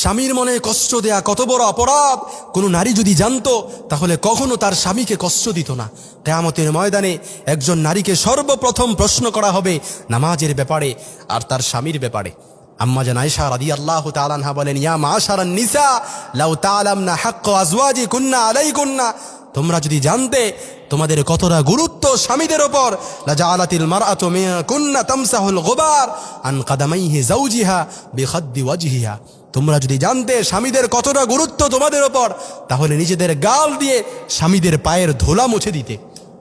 স্বামীর মনে কষ্ট দেয়া কত বড় অপরাধ। কোনো নারী যদি জানতো তাহলে কখনো তার স্বামীকে কষ্ট দিত না। কিয়ামতের ময়দানে একজন নারীকে সর্বপ্রথম প্রশ্ন করা হবে নামাজের ব্যাপারে আর তার স্বামীর ব্যাপারে। আম্মা জান আয়েশা রাদিয়াল্লাহু তাআলা আনহা বলেন, ইয়া মাশারান নিসা লাউ তাআলামনা হাক্ক আজওয়াজিকুন্না আলাইকুন্না, তোমরা যদি জানতে তোমাদের কতটা গুরুত্ব স্বামীদের ওপর, লাজাআলাতিল মারআতু মিনকুন্না তামসাহুল গুবার আন কাদামাইহি যাওজিহা বিখাদ্দি ওয়াজহিহা, তোমরা যদি জানতে স্বামীদের কতটা গুরুত্ব তোমাদের ওপর, তাহলে নিজেদের গাল দিয়ে স্বামীদের পায়ের ধুলা মুছে দিতে।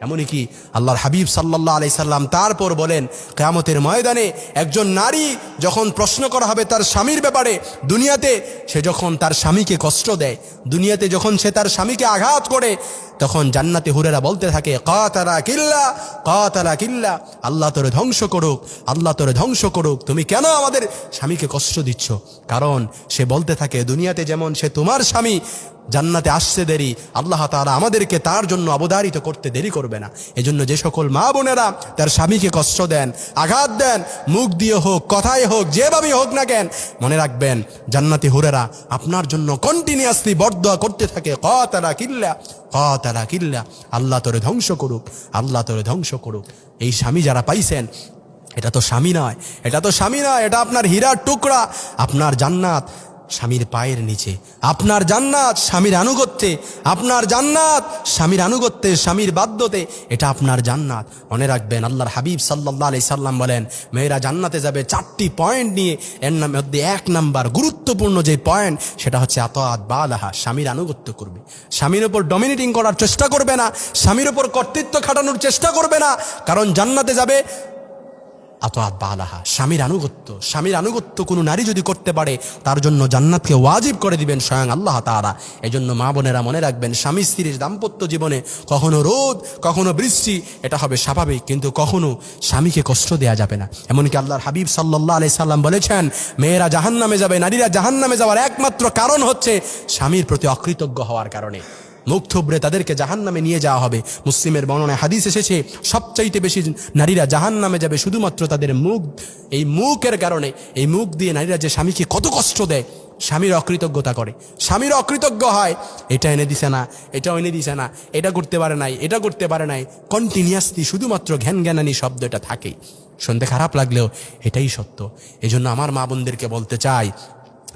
এমনই কি আল্লাহর হাবিব সাল্লাল্লাহু আলাইহি সাল্লাম তারপর বলেন, কিয়ামতের ময়দানে একজন নারী যখন প্রশ্ন করা হবে তার স্বামীর ব্যাপারে, দুনিয়াতে সে যখন তার স্বামীকে কষ্ট দেয়, দুনিয়াতে যখন সে তার স্বামীকে আঘাত করে, তখন জান্নাতে হুরেরা বলতে থাকে, কাতালা কিল্লা কাতালা কিল্লা, আল্লাহ তোরে ধ্বংস করুক, আল্লাহ তোরে ধ্বংস করুক, তুমি কেন আমাদের স্বামীকে কষ্ট দিচ্ছ? কারণ সে বলতে থাকে, দুনিয়াতে যেমন সে তোমার স্বামী, জান্নাতে আসছে দেরি, আল্লাহ তাআলা আমাদেরকে তার জন্য অবধারিত করতে দেরি করবে না। এজন্য যে সকল মা বোনেরা তার স্বামীকে কষ্ট দেন, আঘাত দেন, মুখ দিয়ে হোক, কথায় হোক, যেভাবেই হোক না কেন, মনে রাখবেন জান্নাতি হুরেরা আপনার জন্য কন্টিনিউয়াসলি বরদোয়া করতে থাকে, কাতালা কিল্লা কাতালা কিল্লা, আল্লাহ তোরে ধ্বংস করুক, আল্লাহ তোরে ধ্বংস করুক। এই স্বামী যারা পাইছেন, এটা তো স্বামী নয়, এটা তো স্বামী নয়, এটা আপনার হীরার টুকরা। আপনার জান্নাত স্বামীর পায়ের নিচে, আপনার জান্নাত স্বামীর আনুগত্যে, আপনার জান্নাত স্বামীর আনুগত্যে, স্বামীর বাধ্যতে, এটা আপনার জান্নাত। মনে রাখবেন আল্লাহর হাবিব সাল্লাল্লাহু আলাইহি সাল্লাম বলেন, মেয়েরা জান্নাতে যাবে 4টি পয়েন্ট নিয়ে। এর মধ্যে 1 নাম্বার গুরুত্বপূর্ণ যে পয়েন্ট, সেটা হচ্ছে আতাআত বালাহা, স্বামীর আনুগত্য করবে, স্বামীর উপর ডমিনেটিং করার চেষ্টা করবে না, স্বামীর উপর কর্তৃত্ব খাটানোর চেষ্টা করবে না। কারণ জান্নাতে যাবে আতাআত বালাহা, স্বামীর আনুগত্য। স্বামীর আনুগত্য কোনো নারী যদি করতে পারে, তার জন্য জান্নাতকে ওয়াজিব করে দিবেন স্বয়ং আল্লাহ তাআলা। এজন্য মা বোনেরা মনে রাখবেন, স্বামী স্ত্রীর দাম্পত্য জীবনে কখনো রোদ, কখনো বৃষ্টি, এটা হবে স্বাভাবিক, কিন্তু কখনো স্বামীকে কষ্ট দেয়া যাবে না। এমনকি আল্লাহর হাবিব সাল্লাল্লাহু আলাইহি সাল্লাম বলেছেন, মেয়েরা জাহান্নামে যাবে, নারীরা জাহান্নামে যাওয়ার একমাত্র কারণ হচ্ছে স্বামীর প্রতি অকৃতজ্ঞ হওয়ার কারণে। মুখ থুবড়ে তাদেরকে জাহান্নামে নিয়ে যাওয়া হবে। মুসলিমের বর্ণনায় হাদিস এসেছে, সবচাইতে বেশি নারীরা জাহান্নামে যাবে শুধুমাত্র তাদের মুখ, এই মুখের কারণে। এই মুখ দিয়ে নারীরা যে স্বামীকে কত কষ্ট দেয়, স্বামীর অকৃতজ্ঞতা করে, স্বামীর অকৃতজ্ঞ হয়, এটা এনে দিছে না, এটাও এনে দিছে না, এটা করতে পারে নাই, এটা করতে পারে নাই, কন্টিনিউয়াসলি শুধুমাত্র জ্ঞানানি শব্দ এটা থাকেই। শুনতে খারাপ লাগলেও এটাই সত্য। এজন্য আমার মা বোনদেরকে বলতে চাই,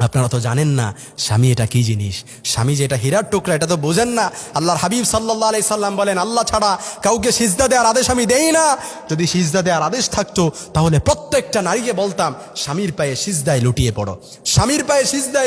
আপনারা তো জানেন না স্বামী এটা কি জিনিস, স্বামী যে এটা হীরার টুকরা, এটা তো বোঝেন না। আল্লাহর হাবিব সাল্লাল্লাহু আলাইহি সাল্লাম বলেন, আল্লাহ ছাড়া কাউকে সিজদা দেওয়ার আদেশ আমি দেই না। যদি সিজদা দেওয়ার আদেশ থাকতো, তাহলে প্রত্যেকটা নারীকে বলতাম, স্বামীর পায়ে সিজদায় লুটিয়ে পড়ো, স্বামীর পায়ে সিজদায়